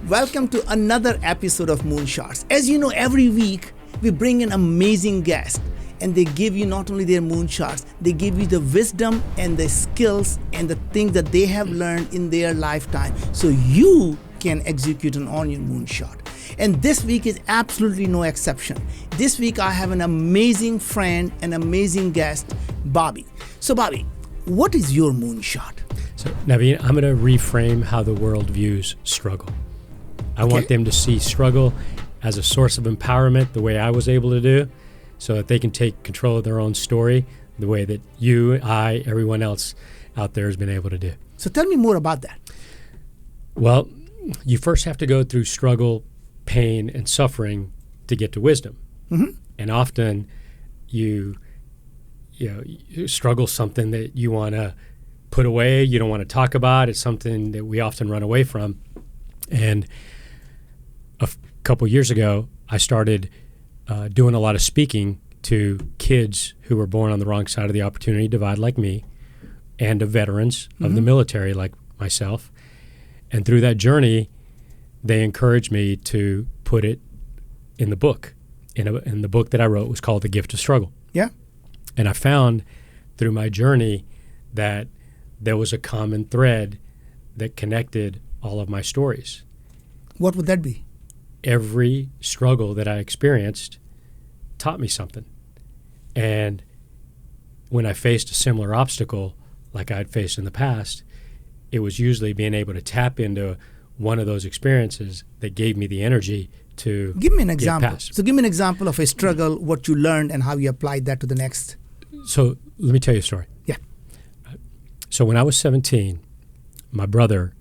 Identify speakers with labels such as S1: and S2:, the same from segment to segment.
S1: Welcome to another episode of Moonshots. As you know, every week we bring an amazing guest and they give you not only their moonshots, they give you the wisdom and the skills and the things that they have learned in their lifetime so you can execute on your moonshot. And this week is absolutely no exception. This week I have an amazing friend, an amazing guest, Bobby. So Bobby, what is your moonshot?
S2: So Naveen, I'm going to reframe how the world views struggle. I want them to see struggle as a source of empowerment the way I was able to do, so that they can take control of their own story the way that you, I, everyone else out there has been able to do.
S1: So tell me more about that.
S2: Well, you first have to go through struggle, pain, and suffering to get to wisdom. Mm-hmm. And often you struggle something that you want to put away, you don't want to talk about. It's something that we often run away from. And a couple years ago, I started doing a lot of speaking to kids who were born on the wrong side of the opportunity divide like me, and to veterans of the military like myself. And through that journey, they encouraged me to put it in the book. And the book that I wrote was called The Gift of Struggle.
S1: Yeah.
S2: And I found through my journey that there was a common thread that connected all of my stories.
S1: What would that be?
S2: Every struggle that I experienced taught me something. And when I faced a similar obstacle like I'd faced in the past, it was usually being able to tap into one of those experiences that gave me the energy to
S1: give me an example.
S2: Past.
S1: So give me an example of a struggle, what you learned and how you applied that to the next.
S2: So let me tell you a story.
S1: Yeah.
S2: So when I was 17, my brother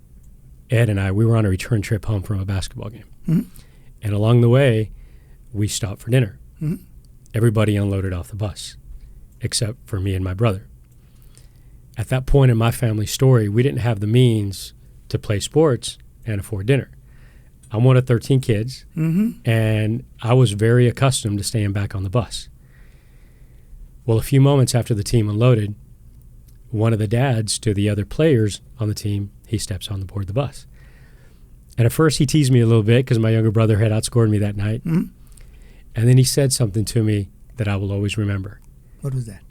S2: Ed and I, we were on a return trip home from a basketball game. Mm-hmm. And along the way, we stopped for dinner. Mm-hmm. Everybody unloaded off the bus, except for me and my brother. At that point in my family story, we didn't have the means to play sports and afford dinner. I'm one of 13 kids, and I was very accustomed to staying back on the bus. Well, a few moments after the team unloaded, one of the dads to the other players on the team, he steps on board the bus. And at first he teased me a little bit because my younger brother had outscored me that night. Mm-hmm. And then he said something to me that I will always remember.
S1: What was that?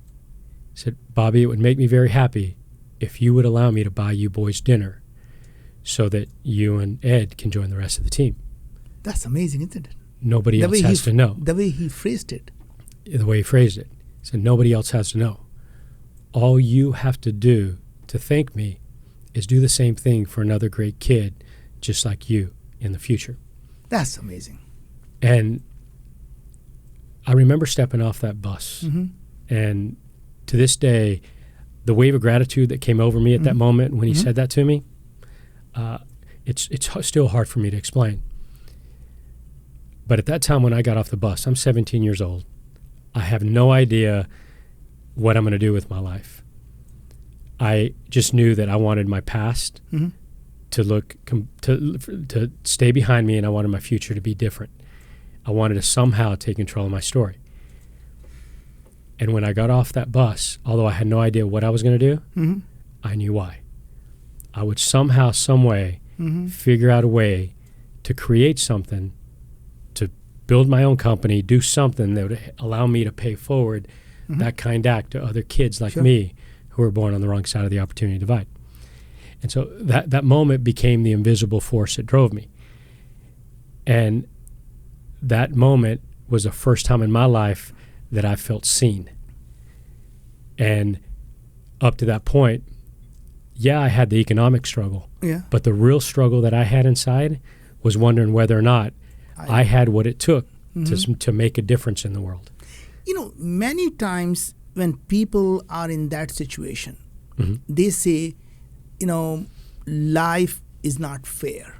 S2: He said, Bobby, it would make me very happy if you would allow me to buy you boys dinner so that you and Ed can join the rest of the team.
S1: That's amazing, isn't it?
S2: Nobody else has to know.
S1: The way he phrased it.
S2: The way he phrased it. He said, nobody else has to know. All you have to do to thank me is do the same thing for another great kid just like you in the future.
S1: That's amazing.
S2: And I remember stepping off that bus. Mm-hmm. And to this day, the wave of gratitude that came over me at that moment when he said that to me, it's still hard for me to explain. But at that time when I got off the bus, I'm 17 years old. I have no idea what I'm going to do with my life. I just knew that I wanted my past to stay behind me, and I wanted my future to be different. I wanted to somehow take control of my story. And when I got off that bus, although I had no idea what I was going to do, I knew why. I would somehow, some way, figure out a way to create something, to build my own company, do something that would allow me to pay forward that kind act to other kids like me who were born on the wrong side of the opportunity divide. And so that moment became the invisible force that drove me. And that moment was the first time in my life that I felt seen. And up to that point, I had the economic struggle. Yeah. But the real struggle that I had inside was wondering whether or not I had what it took to make a difference in the world.
S1: You know, many times when people are in that situation, they say, life is not fair.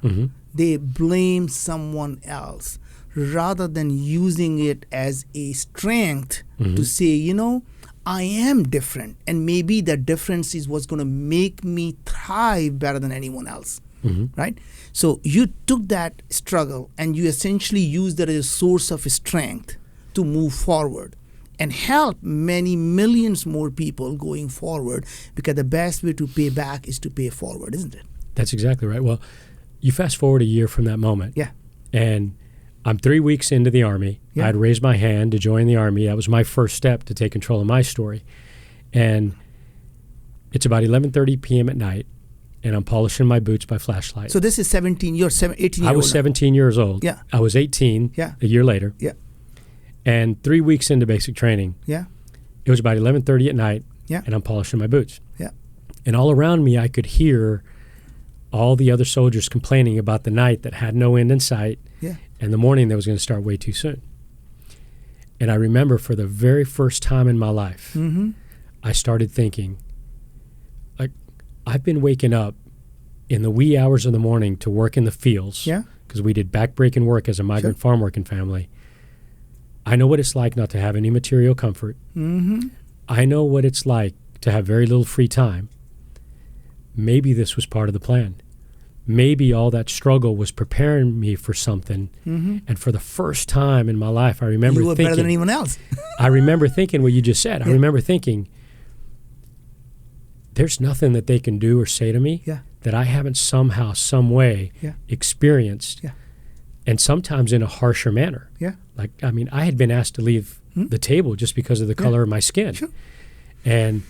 S1: They blame someone else rather than using it as a strength to say, I am different, and maybe the difference is what's going to make me thrive better than anyone else, right? So you took that struggle and you essentially used that as a source of strength to move forward and help many millions more people going forward, because the best way to pay back is to pay forward, isn't it?
S2: That's exactly right. Well, you fast forward a year from that moment.
S1: Yeah.
S2: And I'm 3 weeks into the Army.
S1: Yeah.
S2: I'd raised my hand to join the Army. That was my first step to take control of my story. And it's about 11:30 p.m. at night, and I'm polishing my boots by flashlight.
S1: So this is 17, you're 18 years old.
S2: I was 17 years old.
S1: Yeah.
S2: I was 18 a year later.
S1: Yeah.
S2: And 3 weeks into basic training,
S1: Yeah.
S2: it was about 11:30 at night,
S1: Yeah.
S2: and I'm polishing my boots.
S1: Yeah.
S2: And all around me, I could hear all the other soldiers complaining about the night that had no end in sight,
S1: Yeah.
S2: and the morning that was going to start way too soon. And I remember for the very first time in my life,
S1: Mm-hmm.
S2: I started thinking, like, I've been waking up in the wee hours of the morning to work in the fields,
S1: Yeah.
S2: because we did back-breaking work as a migrant farm working family. I know what it's like not to have any material comfort.
S1: Mm-hmm.
S2: I know what it's like to have very little free time. Maybe this was part of the plan. Maybe all that struggle was preparing me for something.
S1: Mm-hmm.
S2: And for the first time in my life, I remember
S1: You were
S2: thinking,
S1: better than anyone else.
S2: I remember thinking what you just said. I
S1: Yeah.
S2: remember thinking, there's nothing that they can do or say to me
S1: Yeah.
S2: that I haven't somehow, some way
S1: Yeah.
S2: experienced,
S1: Yeah.
S2: and sometimes in a harsher manner.
S1: Yeah.
S2: Like, I mean, I had been asked to leave the table just because of the color of my skin.
S1: Sure.
S2: And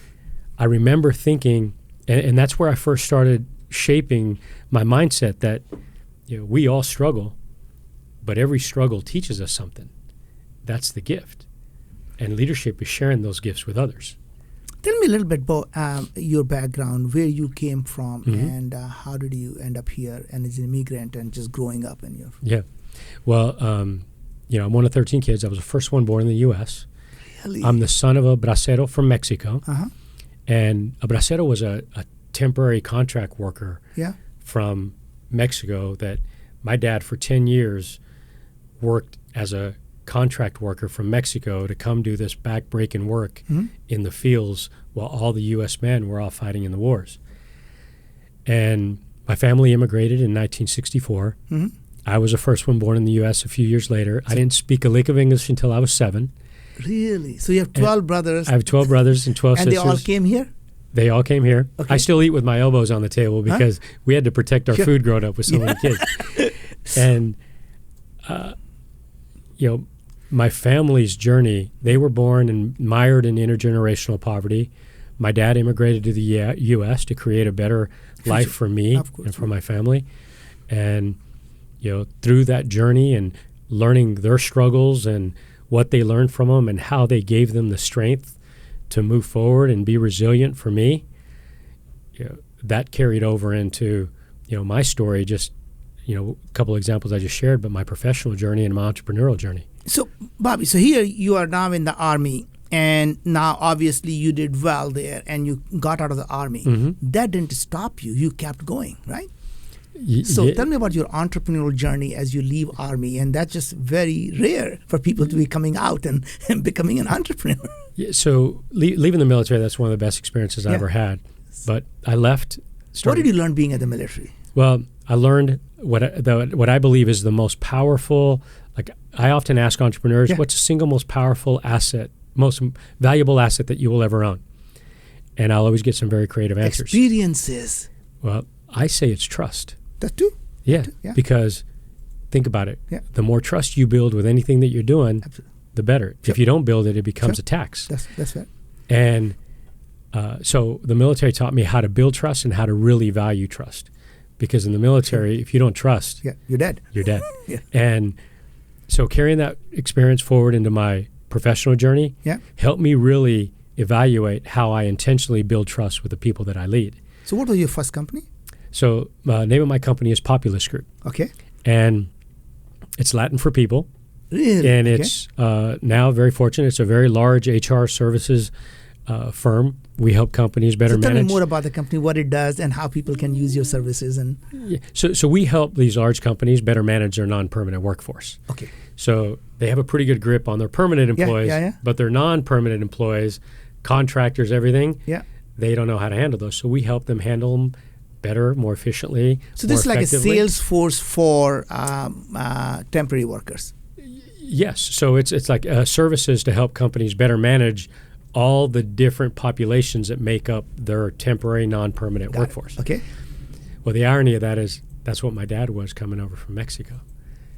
S2: I remember thinking, and that's where I first started shaping my mindset that, you know, we all struggle, but every struggle teaches us something. That's the gift. And leadership is sharing those gifts with others.
S1: Tell me a little bit about your background, where you came from,
S2: Mm-hmm.
S1: and how did you end up here and as an immigrant and just growing up in your...
S2: Yeah. Well, you know, I'm one of 13 kids. I was the first one born in the U.S.
S1: Really?
S2: I'm the son of a bracero from Mexico.
S1: Uh-huh.
S2: And a bracero was a temporary contract worker
S1: Yeah.
S2: from Mexico that my dad for 10 years worked as a contract worker from Mexico to come do this back-breaking work
S1: Mm-hmm.
S2: in the fields while all the U.S. men were all fighting in the wars. And my family immigrated in 1964.
S1: Mm-hmm.
S2: I was the first one born in the U.S. a few years later. I didn't speak a lick of English until I was 7.
S1: Really? So you have 12 brothers.
S2: I have 12 brothers and 12
S1: and
S2: sisters.
S1: they all came here?
S2: They all came here.
S1: Okay.
S2: I still eat with my elbows on the table because we had to protect our
S1: Sure.
S2: food growing up with so many kids. And, you know, my family's journey, they were born and mired in intergenerational poverty. My dad immigrated to the U.S. to create a better life for me and for my family. And, you know, through that journey and learning their struggles and what they learned from them and how they gave them the strength to move forward and be resilient for me, you know, that carried over into, you know, my story, just, you know, a couple of examples I just shared, but my professional journey and my entrepreneurial journey.
S1: So, Bobby, so here you are now in the Army, and now obviously you did well there and you got out of the Army.
S2: Mm-hmm.
S1: That didn't stop you. You kept going, right? So tell me about your entrepreneurial journey as you leave Army, and that's just very rare for people to be coming out and becoming an entrepreneur.
S2: Yeah, so leaving the military, that's one of the best experiences I ever had. But I left.
S1: What did you learn being at the military?
S2: Well, I learned what I believe is the most powerful. Like, I often ask entrepreneurs, what's the single most powerful asset, most valuable asset that you will ever own? And I'll always get some very creative answers.
S1: Experiences.
S2: Well, I say it's trust.
S1: That too.
S2: Yeah, because think about it. Yeah. The more trust you build with anything that you're doing, the better. Sure. If you don't build it, it becomes a tax.
S1: That's right.
S2: And so the military taught me how to build trust and how to really value trust. Because in the military, if you don't trust,
S1: you're dead.
S2: You're dead. And so carrying that experience forward into my professional journey helped me really evaluate how I intentionally build trust with the people that I lead.
S1: So what was your first company?
S2: So name of my company is Populus Group.
S1: Okay.
S2: And it's Latin for people.
S1: Really?
S2: And it's now very fortunate. It's a very large HR services firm. We help companies better manage.
S1: Tell me more about the company, what it does, and how people can use your services. And
S2: So we help these large companies better manage their non-permanent workforce.
S1: Okay.
S2: So they have a pretty good grip on their permanent employees, but their non-permanent employees, contractors, everything, they don't know how to handle those. So we help them handle them better, more efficiently.
S1: So this is like a sales force for temporary workers.
S2: Yes. So it's like services to help companies better manage all the different populations that make up their temporary non-permanent workforce.
S1: Okay.
S2: Well, the irony of that is that's what my dad was coming over from Mexico.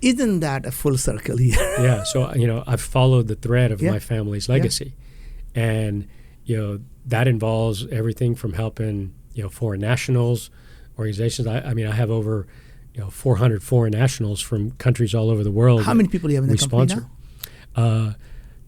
S1: Isn't that a full circle here?
S2: Yeah, so I've followed the thread of
S1: Yeah.
S2: my family's legacy, and that involves everything from helping foreign nationals, organizations. I have over 400 foreign nationals from countries all over the world.
S1: How many people do you have in the company
S2: sponsor.
S1: now?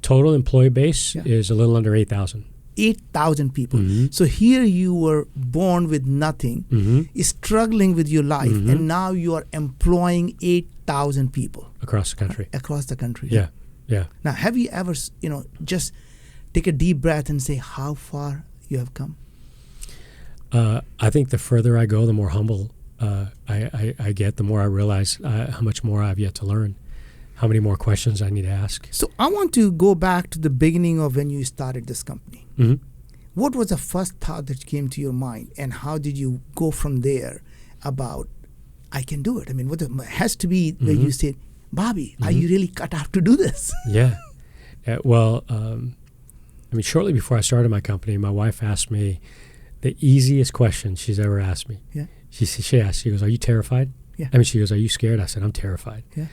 S2: Total employee base is a little under 8,000.
S1: 8,000 people.
S2: Mm-hmm.
S1: So here you were born with nothing,
S2: Mm-hmm.
S1: struggling with your life,
S2: Mm-hmm.
S1: and now you are employing 8,000 people
S2: Across the country.
S1: across the country.
S2: Yeah, yeah.
S1: Now, have you ever, just take a deep breath and say how far you have come?
S2: I think the further I go, the more humble I get, the more I realize how much more I have yet to learn, how many more questions I need to ask.
S1: So I want to go back to the beginning of when you started this company.
S2: Mm-hmm.
S1: What was the first thought that came to your mind, and how did you go from there about, I can do it? I mean, it has to be where you said, Bobby, are you really cut out to do this?
S2: Yeah. Well, shortly before I started my company, my wife asked me the easiest question she's ever asked me.
S1: Yeah.
S2: She asked, she goes, "Are you terrified?"
S1: Yeah.
S2: She goes, "Are you scared?" I said, "I'm terrified."
S1: Yeah.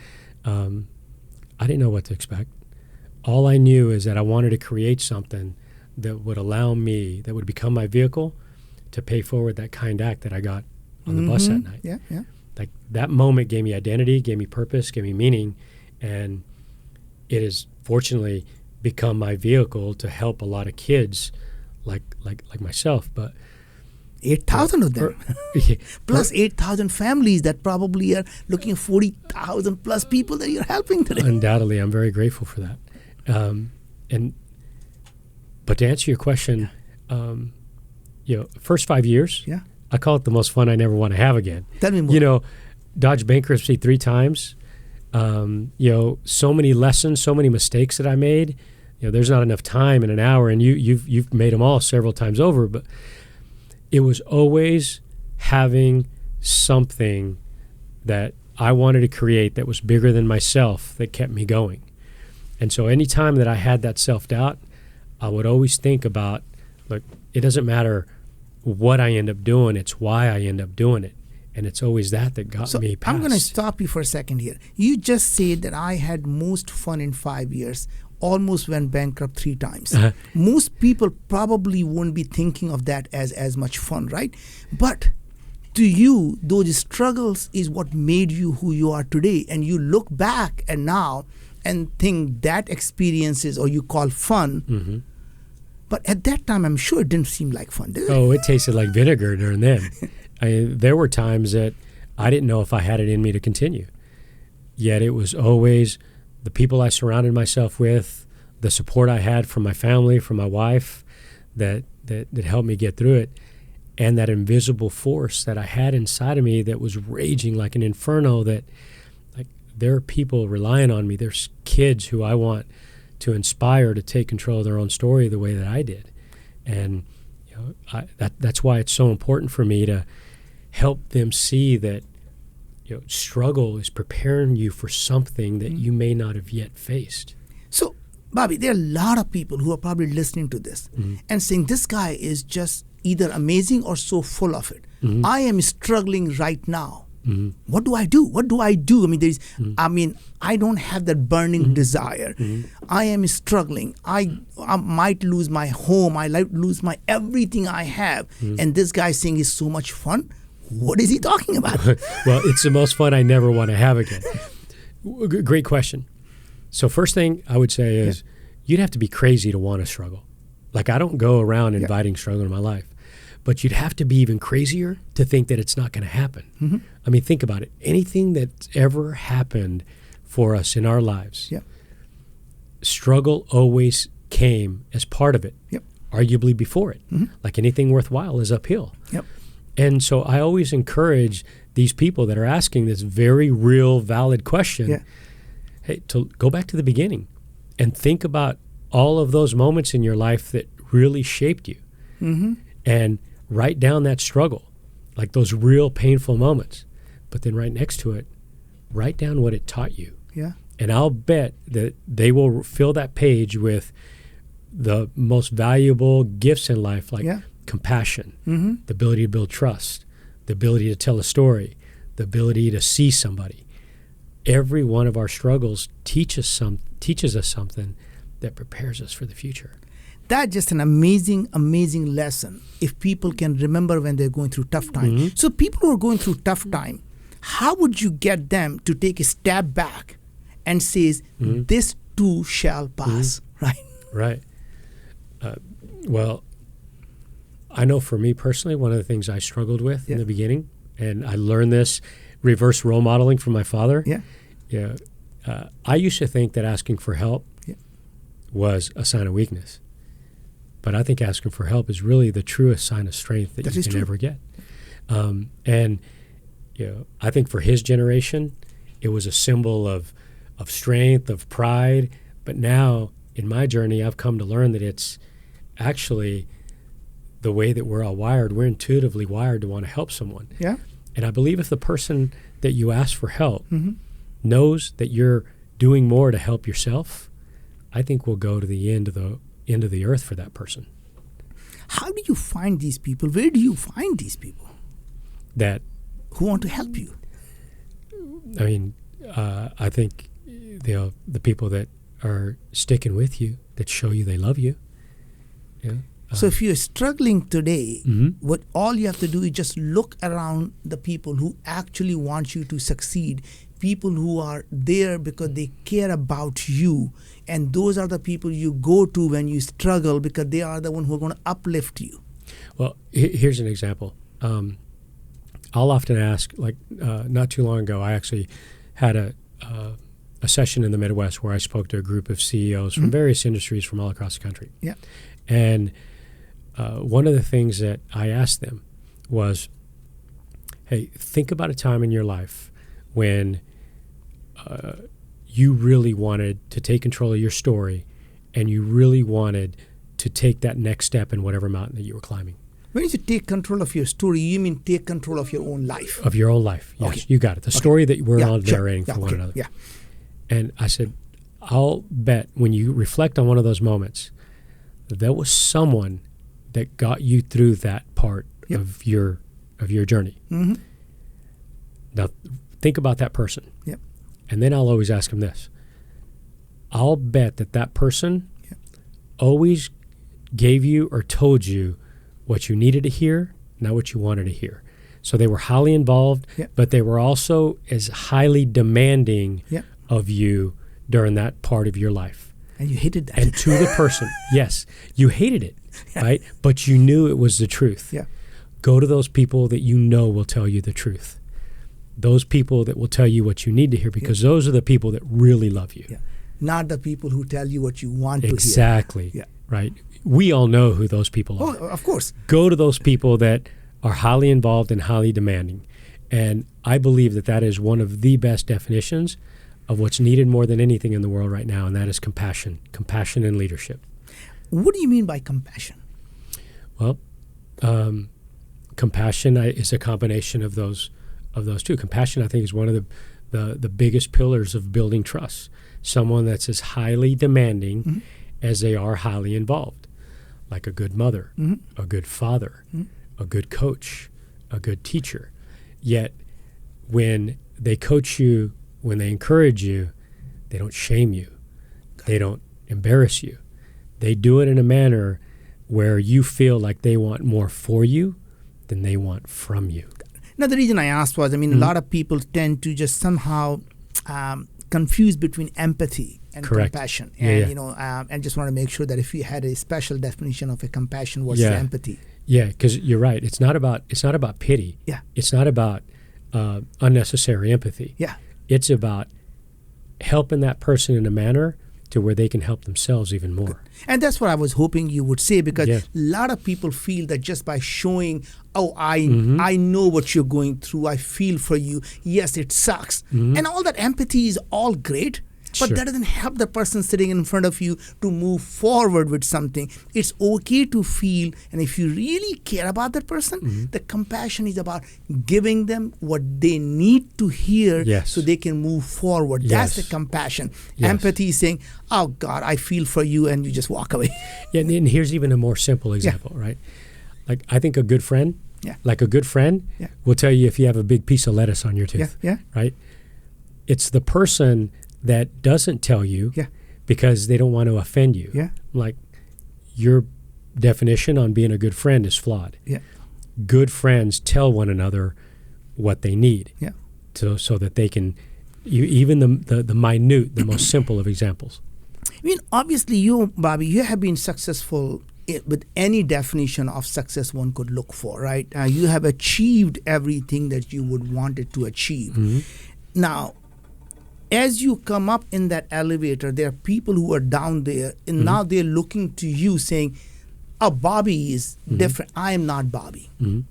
S2: I didn't know what to expect. All I knew is that I wanted to create something that would allow me, that would become my vehicle to pay forward that kind act that I got on the bus that night.
S1: Yeah, yeah.
S2: Like that moment gave me identity, gave me purpose, gave me meaning, and it has fortunately become my vehicle to help a lot of kids like myself. But
S1: 8,000 of them. Plus 8,000 families that probably are looking at 40,000 plus people that you're helping today.
S2: Undoubtedly, I'm very grateful for that. But to answer your question, first 5 years,
S1: Yeah.
S2: I call it the most fun I never want to have again.
S1: Tell me more.
S2: Dodged bankruptcy 3 times. So many lessons, so many mistakes that I made. There's not enough time in an hour, and you've made them all several times over. But it was always having something that I wanted to create that was bigger than myself that kept me going. And so anytime that I had that self-doubt, I would always think about, look, it doesn't matter what I end up doing, it's why I end up doing it. And it's always that got me past.
S1: I'm going to stop you for a second here. You just said that I had most fun in 5 years, almost went bankrupt 3 times.
S2: Uh-huh.
S1: Most people probably won't be thinking of that as much fun, right? But to you, those struggles is what made you who you are today. And you look back and now and think that experiences, or you call fun.
S2: Mm-hmm.
S1: But at that time, I'm sure it didn't seem like fun, did it?
S2: Oh, it tasted like vinegar during then. There were times that I didn't know if I had it in me to continue. Yet it was always the people I surrounded myself with, the support I had from my family, from my wife, that helped me get through it, and that invisible force that I had inside of me that was raging like an inferno. That like there are people relying on me. There's kids who I want to inspire to take control of their own story the way that I did, and that's why it's so important for me to help them see that struggle is preparing you for something that you may not have yet faced.
S1: So, Bobby, there are a lot of people who are probably listening to this and saying, this guy is just either amazing or so full of it. I am struggling right now. What do I do? What do I do? I don't have that burning desire. I am struggling. I might lose my home. I might lose my everything I have. And this guy saying it's so much fun. What is he talking about?
S2: Well, it's the most fun I never want to have again. Great question. So first thing I would say is you'd have to be crazy to want to struggle. Like I don't go around inviting struggle in my life. But you'd have to be even crazier to think that it's not going to happen. Think about it. Anything that's ever happened for us in our lives, struggle always came as part of it, arguably before it. Like anything worthwhile is uphill. And so I always encourage these people that are asking this very real, valid question, hey, to go back to the beginning and think about all of those moments in your life that really shaped you. And write down that struggle, like those real painful moments. But then right next to it, write down what it taught you. And I'll bet that they will fill that page with the most valuable gifts in life, like compassion, the ability to build trust, the ability to tell a story, the ability to see somebody. Every one of our struggles teaches us something that prepares us for the future.
S1: That's just an amazing, amazing lesson if people can remember when they're going through tough time.
S2: Mm-hmm.
S1: So people who are going through tough time, how would you get them to take a step back and says, this too shall pass, right?
S2: Right. Well, I know for me personally, one of the things I struggled with in the beginning, and I learned this reverse role modeling from my father. I used to think that asking for help was a sign of weakness. But I think asking for help is really the truest sign of strength that you can ever get. And I think for his generation, it was a symbol of strength, of pride. But now in my journey, I've come to learn that it's actually the way that we're all wired. We're intuitively wired to want to help someone.
S1: Yeah.
S2: And I believe if the person that you ask for help knows that you're doing more to help yourself, I think we'll go to the end of the earth for that person.
S1: How do you find these people? Where do you find these people
S2: that
S1: who want to help you?
S2: I mean, I think the people that are sticking with you, that show you they love you. Yeah.
S1: So if you're struggling today, what all you have to do is just look around the people who actually want you to succeed, people who are there because they care about you. And those are the people you go to when you struggle because they are the one who are going to uplift you.
S2: Well, here's an example. I'll often ask, like not too long ago, I actually had a session in the Midwest where I spoke to a group of CEOs from various industries from all across the country.
S1: Yeah.
S2: And one of the things that I asked them was, hey, think about a time in your life when you really wanted to take control of your story and you really wanted to take that next step in whatever mountain that you were climbing.
S1: When you say take control of your story, you mean take control of your own life?
S2: Of your own life, yes. Okay. You got it. The story that we're all narrating for one another.
S1: Yeah.
S2: And I said, I'll bet when you reflect on one of those moments, there was someone that got you through that part of your journey. Now, think about that person.
S1: Yep.
S2: And then I'll always ask them this. I'll bet that person always gave you or told you what you needed to hear, not what you wanted to hear. So they were highly involved, but they were also as highly demanding of you during that part of your life.
S1: And you hated that.
S2: And to the person, yes, you hated it, right? But you knew it was the truth.
S1: Yeah.
S2: Go to those people that you know will tell you the truth. Those people that will tell you what you need to hear, because those are the people that really love you.
S1: Yeah. Not the people who tell you what you want to hear.
S2: Exactly. Yeah. Right. We all know who those people are.
S1: Oh, of course.
S2: Go to those people that are highly involved and highly demanding. And I believe that is one of the best definitions of what's needed more than anything in the world right now, and that is compassion and leadership.
S1: What do you mean by compassion?
S2: Well, compassion is a combination of those two. Compassion, I think, is one of the biggest pillars of building trust. Someone that's as highly demanding as they are highly involved, like a good mother, a good father, a good coach, a good teacher. Yet when they coach you, when they encourage you, they don't shame you. They don't embarrass you. They do it in a manner where you feel like they want more for you than they want from you.
S1: Now, the reason I asked was, a lot of people tend to just somehow confuse between empathy and compassion. And, and just want to make sure that if you had a special definition of a compassion, what's the empathy?
S2: Yeah, because you're right. It's not about pity.
S1: Yeah.
S2: It's not about unnecessary empathy.
S1: Yeah.
S2: It's about helping that person in a manner to where they can help themselves even more.
S1: And that's what I was hoping you would say, because a lot of people feel that just by showing, I know what you're going through, I feel for you, yes, it sucks. And all that empathy is all great, but that doesn't help the person sitting in front of you to move forward with something. It's okay to feel, and if you really care about that person, the compassion is about giving them what they need to hear so they can move forward. That's the compassion. Empathy is saying, oh God, I feel for you, and you just walk away.
S2: Yeah, and here's even a more simple example, right? Like, I think a good friend
S1: Yeah.
S2: Like a good friend
S1: Yeah.
S2: will tell you if you have a big piece of lettuce on your tooth.
S1: Yeah.
S2: Right? It's the person that doesn't tell you
S1: Yeah.
S2: because they don't want to offend you.
S1: Yeah.
S2: Like your definition on being a good friend is flawed.
S1: Yeah.
S2: Good friends tell one another what they need.
S1: Yeah.
S2: So that they can, even the minute, the most simple of examples.
S1: I mean, obviously, you, Bobby, you have been successful with any definition of success one could look for, right? You have achieved everything that you would wanted to achieve.
S2: Mm-hmm.
S1: Now, as you come up in that elevator, there are people who are down there, and
S2: Mm-hmm.
S1: now they're looking to you saying, oh, Bobby is different. I am not Bobby.
S2: Mm-hmm.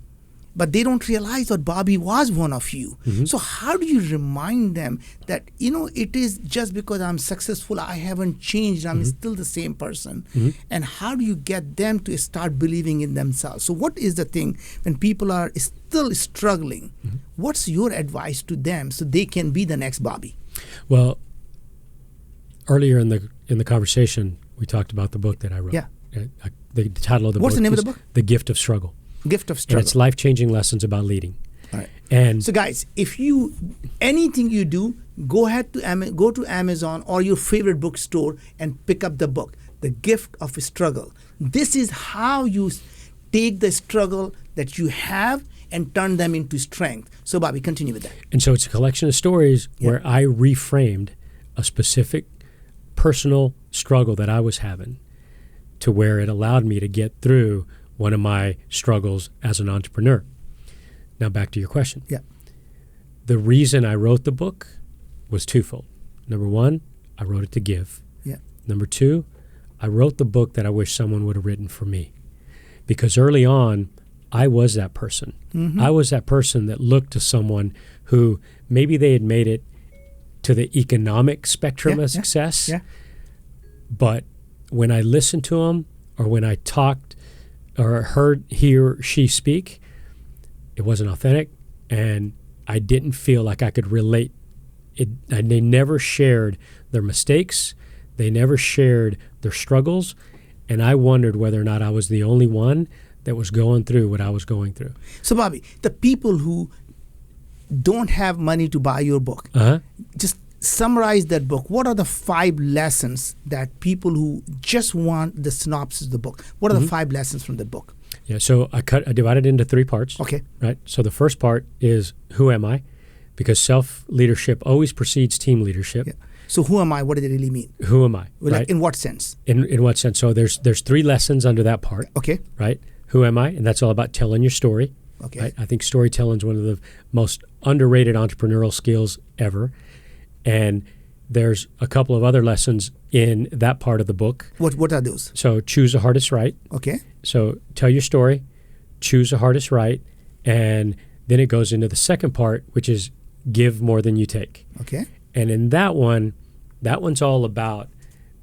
S1: But they don't realize that Bobby was one of you.
S2: Mm-hmm.
S1: So how do you remind them that, it is just because I'm successful, I haven't changed, I'm still the same person.
S2: Mm-hmm.
S1: And how do you get them to start believing in themselves? So what is the thing when people are still struggling?
S2: Mm-hmm.
S1: What's your advice to them so they can be the next Bobby?
S2: Well, earlier in the conversation, we talked about the book that I wrote.
S1: Yeah.
S2: The title of the book.
S1: What's the name of
S2: is
S1: the book?
S2: The Gift of Struggle.
S1: Gift of
S2: And
S1: Struggle.
S2: it's life-changing lessons about leading.
S1: All right.
S2: And
S1: So guys, if anything you do, go to Amazon or your favorite bookstore and pick up the book, The Gift of Struggle. This is how you take the struggle that you have and turn them into strength. So Bobby, continue with that.
S2: And so it's a collection of stories where I reframed a specific personal struggle that I was having to where it allowed me to get through one of my struggles as an entrepreneur. Now back to your question.
S1: Yeah.
S2: The reason I wrote the book was twofold. Number one, I wrote it to give.
S1: Yeah.
S2: Number two, I wrote the book that I wish someone would have written for me. Because early on, I was that person.
S1: Mm-hmm.
S2: I was that person that looked to someone who maybe they had made it to the economic spectrum of success.
S1: Yeah.
S2: But when I listened to them or when I talked or heard he or she speak, it wasn't authentic, and I didn't feel like I could relate. And they never shared their mistakes. They never shared their struggles, and I wondered whether or not I was the only one that was going through what I was going through.
S1: So Bobby, the people who don't have money to buy your book, just summarize that book. What are the 5 lessons that people who just want the synopsis of the book, what are the 5 lessons from the book?
S2: Yeah, so I divided it into 3 parts.
S1: Okay.
S2: Right. So the first part is who am I? Because self-leadership always precedes team leadership.
S1: Yeah. So who am I? What does it really mean?
S2: Who am I?
S1: Like,
S2: right?
S1: in what sense?
S2: In what sense? So there's 3 lessons under that part.
S1: Okay.
S2: Right. Who am I? And that's all about telling your story.
S1: Okay.
S2: Right? I think storytelling is one of the most underrated entrepreneurial skills ever. And there's a couple of other lessons in that part of the book.
S1: What are those?
S2: So choose the hardest right.
S1: Okay.
S2: So tell your story, choose the hardest right, and then it goes into the second part, which is give more than you take.
S1: Okay.
S2: And in that one's all about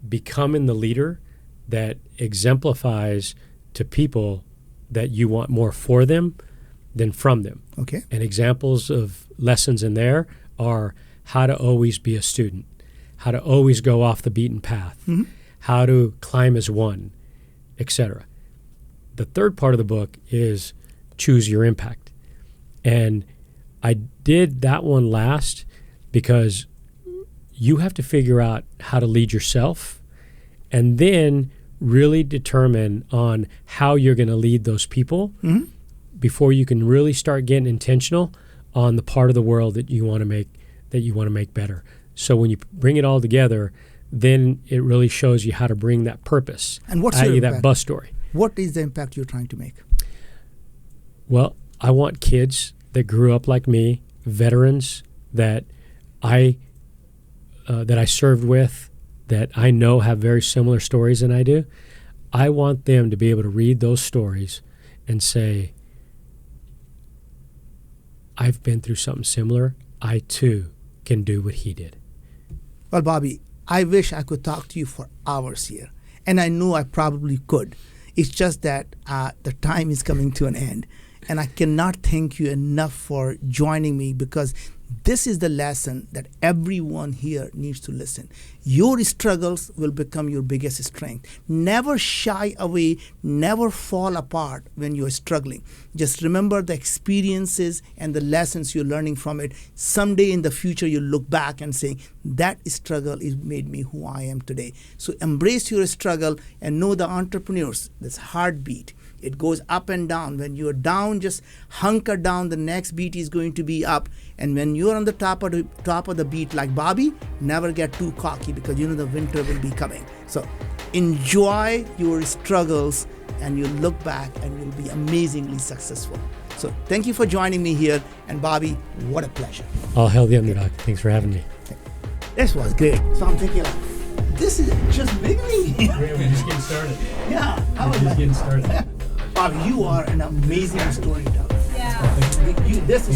S2: becoming the leader that exemplifies to people that you want more for them than from them.
S1: Okay.
S2: And examples of lessons in there are how to always be a student, how to always go off the beaten path, how to climb as one, etc. The third part of the book is choose your impact. And I did that one last because you have to figure out how to lead yourself and then really determine on how you're going to lead those people before you can really start getting intentional on the part of the world that you want to make better. So when you bring it all together, then it really shows you how to bring that purpose.
S1: And what's
S2: i.e.
S1: your
S2: that
S1: impact?
S2: bus story.
S1: What is the impact you're trying to make?
S2: Well, I want kids that grew up like me, veterans that I served with, that I know have very similar stories than I do. I want them to be able to read those stories and say, I've been through something similar. I too can do what he did.
S1: Well, Bobby, I wish I could talk to you for hours here. And I know I probably could. It's just that the time is coming to an end. And I cannot thank you enough for joining me, because this is the lesson that everyone here needs to listen. Your struggles will become your biggest strength. Never shy away, never fall apart when you're struggling. Just remember the experiences and the lessons you're learning from it. Someday in the future, you'll look back and say, that struggle is made me who I am today. So embrace your struggle and know the entrepreneurs, this heartbeat. It goes up and down. When you're down, just hunker down. The next beat is going to be up. And when you're on the top of the beat like Bobby, never get too cocky, because you know the winter will be coming. So enjoy your struggles, and you'll look back and you'll be amazingly successful. So thank you for joining me here. And Bobby, what a pleasure.
S2: All hail the underdog. Thanks for having me.
S1: This was great. So I'm thinking, like, this is just beginning.
S2: We're just getting started.
S1: Yeah.
S2: We're just getting started.
S1: Bobby, you are an amazing storyteller.
S3: Yeah.
S1: This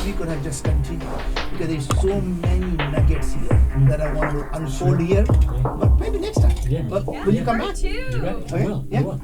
S1: we could have just continued, because there's so many nuggets here that I want to unfold here. But maybe next time.
S2: Yeah.
S1: But will you come back?
S3: Too.
S2: You ready? I will.
S1: Yeah.
S2: I will.